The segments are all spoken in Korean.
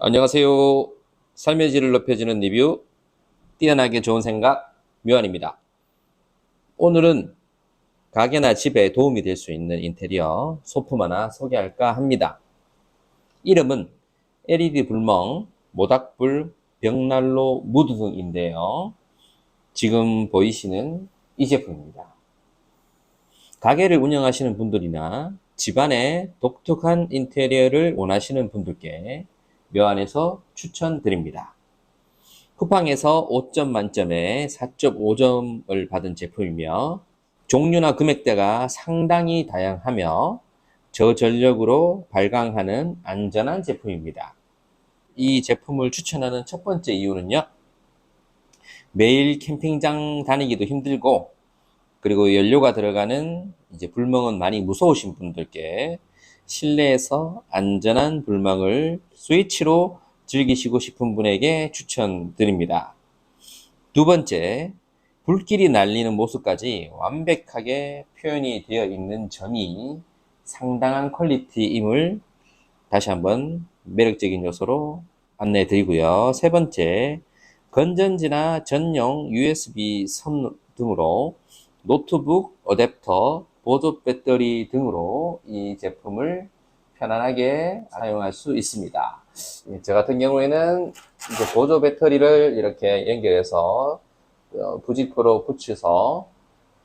안녕하세요. 삶의 질을 높여주는 리뷰, 뛰어나게 좋은 생각, 묘한입니다. 오늘은 가게나 집에 도움이 될 수 있는 인테리어 소품 하나 소개할까 합니다. 이름은 LED 불멍, 모닥불, 벽난로, 무드 등인데요. 지금 보이시는 이 제품입니다. 가게를 운영하시는 분들이나 집안에 독특한 인테리어를 원하시는 분들께 묘한에서 추천드립니다. 쿠팡에서 5점 만점에 4.5점을 받은 제품이며 종류나 금액대가 상당히 다양하며 저전력으로 발광하는 안전한 제품입니다. 이 제품을 추천하는 첫 번째 이유는요. 매일 캠핑장 다니기도 힘들고 그리고 연료가 들어가는 이제 불멍은 많이 무서우신 분들께 실내에서 안전한 불멍을 스위치로 즐기시고 싶은 분에게 추천드립니다. 두 번째, 불길이 날리는 모습까지 완벽하게 표현이 되어 있는 점이 상당한 퀄리티임을 다시 한번 매력적인 요소로 안내해 드리고요. 세 번째, 건전지나 전용 USB 선 등으로 노트북, 어댑터, 보조 배터리 등으로 이 제품을 편안하게 사용할 수 있습니다. 저 같은 경우에는 이제 보조 배터리를 이렇게 연결해서 부직포로 붙여서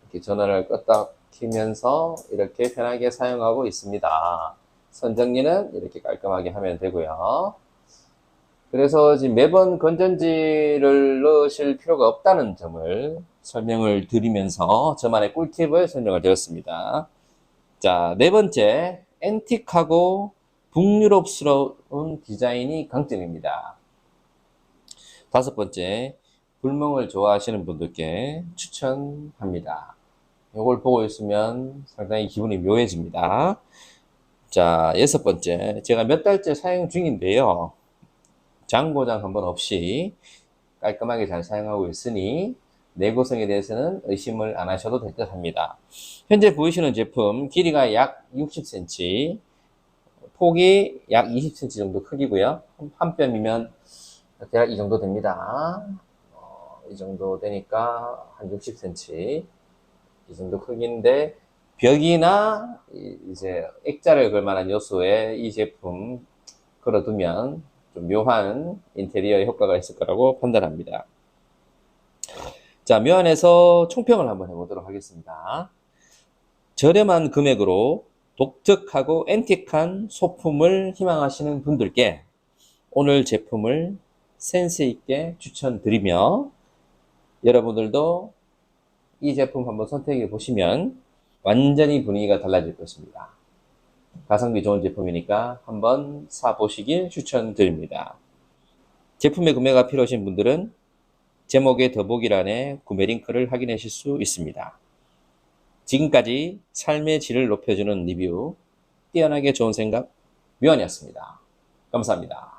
이렇게 전원을 껐다 키면서 이렇게 편하게 사용하고 있습니다. 선 정리는 이렇게 깔끔하게 하면 되고요. 그래서 지금 매번 건전지를 넣으실 필요가 없다는 점을 설명을 드리면서 저만의 꿀팁을 설명을 드렸습니다. 자, 네 번째, 앤틱하고 북유럽스러운 디자인이 강점입니다. 다섯 번째, 불멍을 좋아하시는 분들께 추천합니다. 이걸 보고 있으면 상당히 기분이 묘해집니다. 자, 여섯 번째, 제가 몇 달째 사용 중인데요. 장고장 한번 없이 깔끔하게 잘 사용하고 있으니 내구성에 대해서는 의심을 안 하셔도 될 듯 합니다. 현재 보이시는 제품 길이가 약 60cm, 폭이 약 20cm 정도 크기고요. 한 뼘이면 대략 이 정도 됩니다. 이 정도 되니까 한 60cm 이 정도 크기인데 벽이나 이제 액자를 걸 만한 요소에 이 제품 걸어두면 좀 묘한 인테리어 효과가 있을 거라고 판단합니다. 자, 묘한에서 총평을 한번 해보도록 하겠습니다. 저렴한 금액으로 독특하고 앤틱한 소품을 희망하시는 분들께 오늘 제품을 센스 있게 추천드리며 여러분들도 이 제품 한번 선택해 보시면 완전히 분위기가 달라질 것입니다. 가성비 좋은 제품이니까 한번 사보시길 추천드립니다. 제품의 구매가 필요하신 분들은 제목의 더보기란에 구매 링크를 확인하실 수 있습니다. 지금까지 삶의 질을 높여주는 리뷰, 뛰어나게 좋은 생각, 묘한이었습니다. 감사합니다.